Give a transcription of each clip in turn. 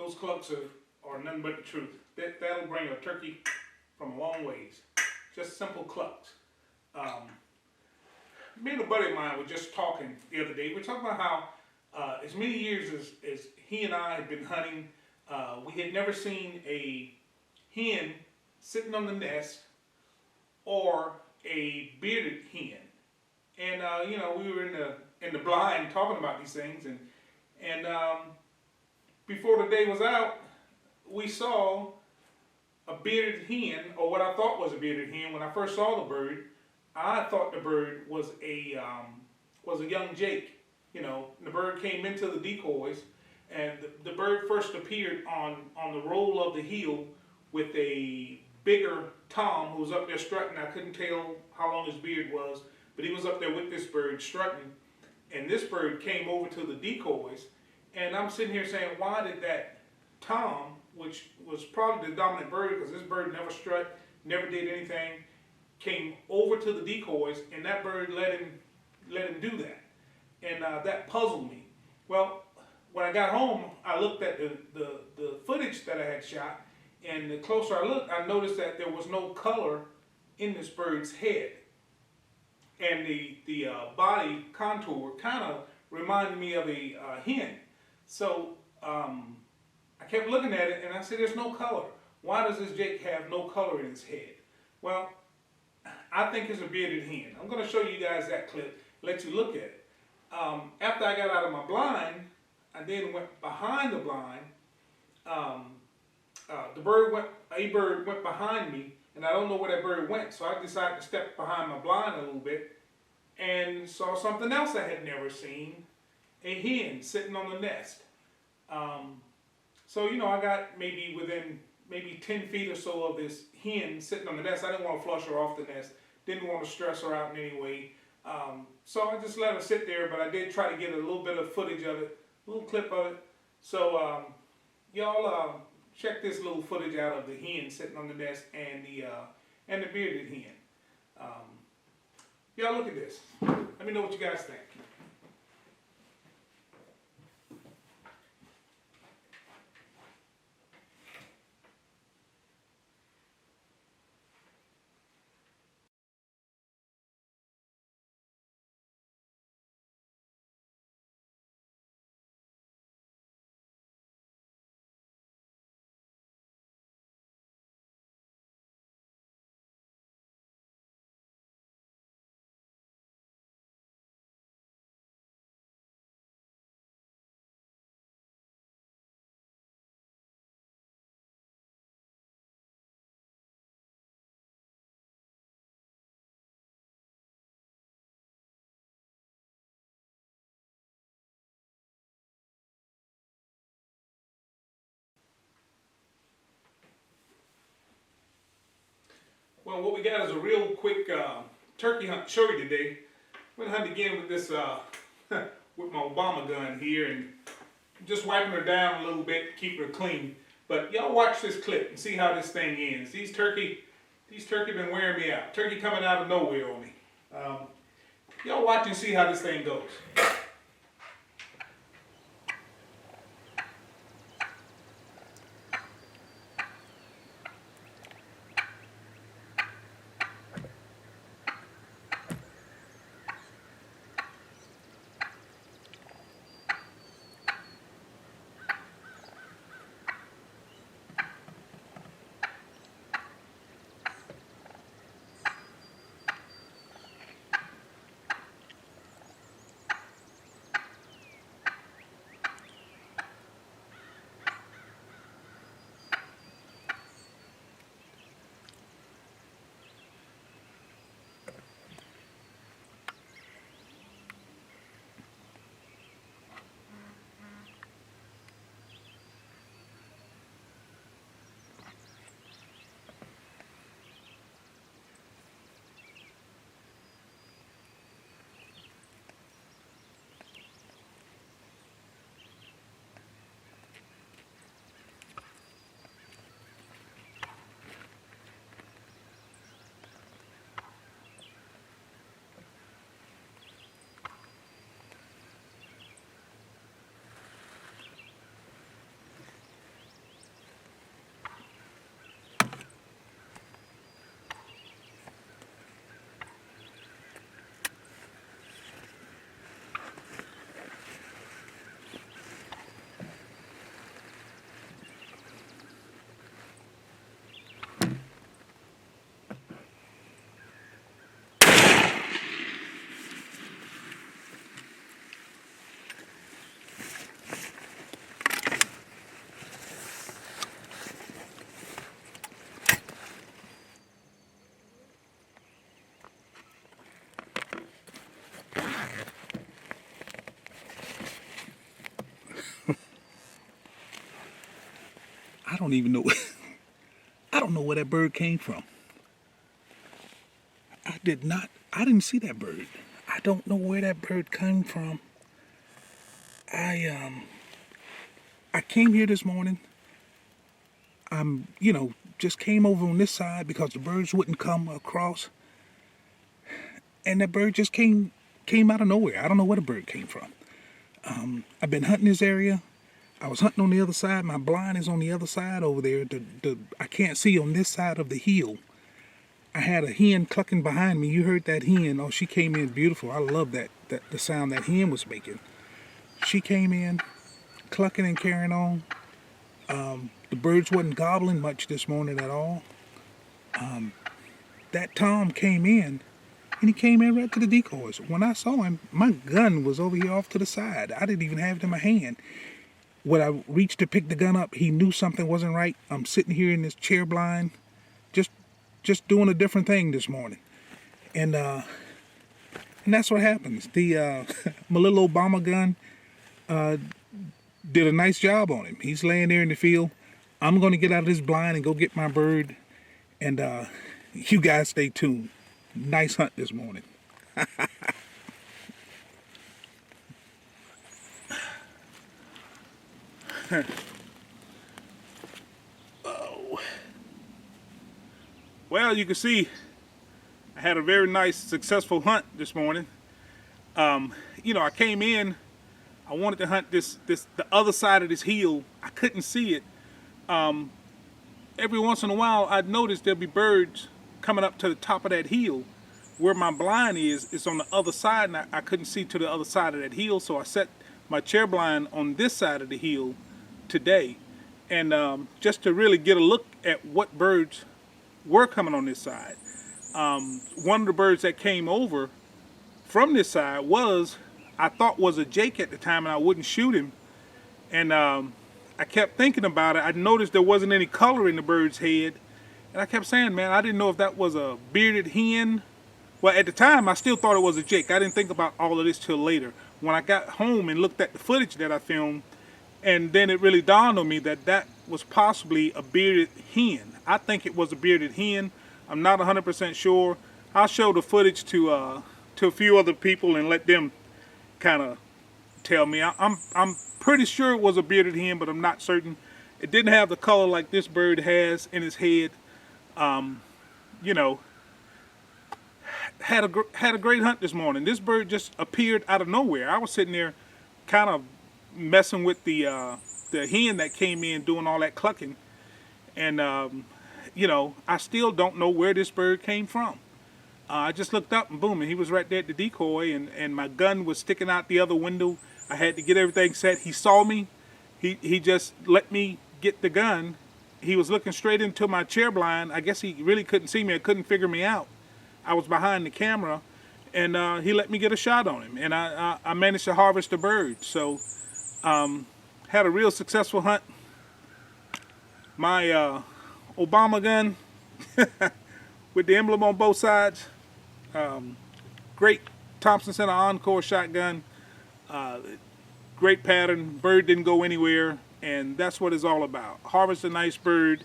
those clucks are nothing but the truth. That'll bring a turkey from a long ways. Just simple clucks. Me and a buddy of mine were just talking the other day. We were talking about how as many years as he and I had been hunting, we had never seen a hen sitting on the nest or a bearded hen. And you know, we were in the blind talking about these things, and before the day was out, we saw a bearded hen, or what I thought was a bearded hen. When I first saw the bird, I thought the bird was a young Jake. You know, the bird came into the decoys, and the bird first appeared on the roll of the hill with a bigger Tom who was up there strutting. I couldn't tell how long his beard was, but he was up there with this bird strutting, and this bird came over to the decoys, and I'm sitting here saying, why did that Tom, which was probably the dominant bird because this bird never strut, never did anything, came over to the decoys, and that bird let him do that, and that puzzled me. Well, when I got home, I looked at the footage that I had shot, and the closer I looked, I noticed that there was no color in this bird's head, and the body contour kind of reminded me of a hen. So I kept looking at it, and I said, there's no color. Why does this Jake have no color in his head? Well, I think it's a bearded hen. I'm going to show you guys that clip, let you look at it. After I got out of my blind, I then went behind the blind. A bird went behind me, and I don't know where that bird went, so I decided to step behind my blind a little bit and saw something else I had never seen, a hen sitting on the nest. So, you know, I got within 10 feet or so of this hen sitting on the nest. I didn't want to flush her off the nest, didn't want to stress her out in any way. So I just let her sit there, but I did try to get a little bit of footage of it, a little clip of it. So y'all check this little footage out of the hen sitting on the nest and the bearded hen. Y'all look at this. Let me know what you guys think. Well, what we got is a real quick turkey hunt to show you today. We're gonna hunt again with this with my Obama gun here, and just wiping her down a little bit to keep her clean. But y'all watch this clip and see how this thing ends. These turkey been wearing me out. Turkey coming out of nowhere on me. Y'all watch and see how this thing goes. I don't even know. I don't know where that bird came from. I didn't see that bird. I don't know where that bird came from. I came here this morning. Just came over on this side because the birds wouldn't come across. And that bird just came out of nowhere. I don't know where the bird came from. I've been hunting this area. I was hunting on the other side. My blind is on the other side over there. I can't see on this side of the hill. I had a hen clucking behind me. You heard that hen. Oh, she came in beautiful. I love that the sound that hen was making. She came in clucking and carrying on. The birds wasn't gobbling much this morning at all. That Tom came in, and he came in right to the decoys. When I saw him, my gun was over here off to the side. I didn't even have it in my hand. When I reached to pick the gun up, he knew something wasn't right. I'm sitting here in this chair blind, just doing a different thing this morning. And that's what happens. My little Obama gun did a nice job on him. He's laying there in the field. I'm going to get out of this blind and go get my bird. And you guys stay tuned. Nice hunt this morning. Oh. Well, you can see I had a very nice, successful hunt this morning. I came in. I wanted to hunt the other side of this hill. I couldn't see it. Every once in a while, I'd notice there'd be birds coming up to the top of that hill. Where my blind is on the other side, and I couldn't see to the other side of that hill, so I set my chair blind on this side of the hill today, and just to really get a look at what birds were coming on this side. One of the birds that came over from this side I thought was a jake at the time, and I wouldn't shoot him. And I kept thinking about it. I noticed there wasn't any color in the bird's head, and I kept saying, man, I didn't know if that was a bearded hen. Well, at the time, I still thought it was a jake. I didn't think about all of this till later. When I got home and looked at the footage that I filmed, and then it really dawned on me that was possibly a bearded hen. I think it was a bearded hen. I'm not 100% sure. I'll show the footage to a few other people and let them kind of tell me. I'm pretty sure it was a bearded hen, but I'm not certain. It didn't have the color like this bird has in his head. Had a great hunt this morning. This bird just appeared out of nowhere. I was sitting there kind of messing with the hen that came in doing all that clucking. And, I still don't know where this bird came from. I just looked up and boom, and he was right there at the decoy, and my gun was sticking out the other window. I had to get everything set. He saw me. He just let me get the gun. He was looking straight into my chair blind. I guess he really couldn't see me. I couldn't figure me out. I was behind the camera, and he let me get a shot on him, and I managed to harvest the bird. So had a real successful hunt. My Obama gun with the emblem on both sides. Great Thompson Center Encore shotgun. Great pattern. Bird didn't go anywhere, and that's what it's all about. Harvest a nice bird,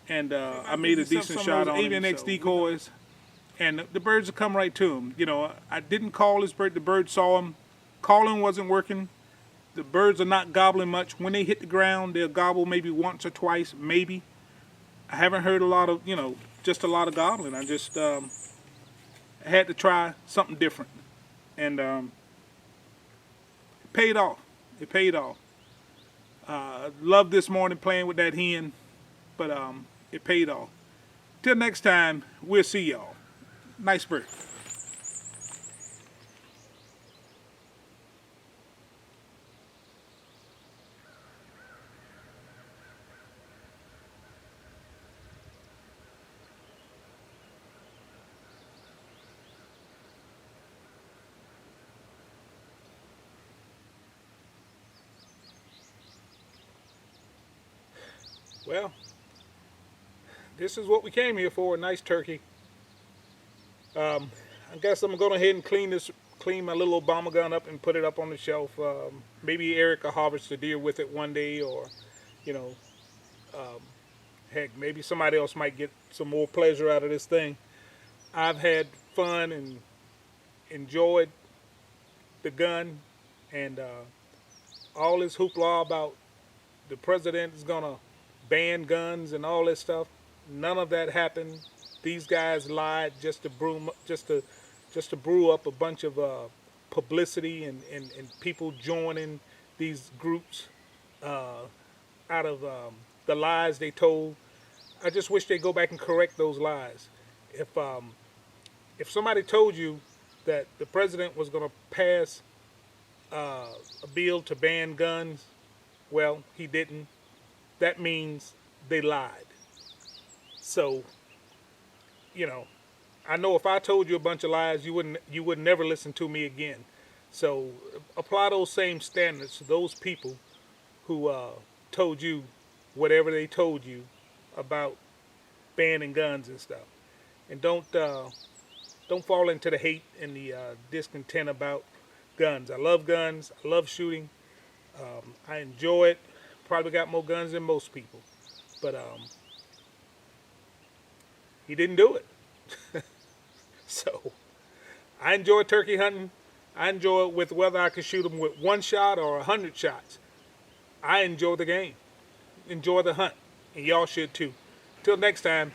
and I made a decent shot on Avian X decoys. And the birds will come right to him. I didn't call this bird. The bird saw him. Calling wasn't working. The birds are not gobbling much. When they hit the ground, they'll gobble maybe once or twice, maybe. I haven't heard a lot of, just a lot of gobbling. I just had to try something different. And it paid off. It paid off. Loved this morning playing with that hen, but it paid off. Till next time, we'll see y'all. Nice bird. Well, this is what we came here for, a nice turkey. I guess I'm going to go ahead and clean my little Obama gun up and put it up on the shelf. Maybe Eric will harvest a deer with it one day, or, Heck, maybe somebody else might get some more pleasure out of this thing. I've had fun and enjoyed the gun, and all this hoopla about the president is gonna ban guns and all this stuff. None of that happened. These guys lied just to brew up a bunch of publicity and people joining these groups out of the lies they told. I just wish they'd go back and correct those lies. If somebody told you that the president was going to pass a bill to ban guns, well, he didn't. That means they lied. So, you know, I know if I told you a bunch of lies, you would never listen to me again. So apply those same standards to those people who told you whatever they told you about banning guns and stuff, and don't fall into the hate and the discontent about guns. I love guns. I love shooting. I enjoy it. Probably got more guns than most people, but he didn't do it. So I enjoy turkey hunting. I enjoy it with whether I can shoot them with 1 shot or 100 shots. I enjoy the game. Enjoy the hunt. And y'all should too. Till next time.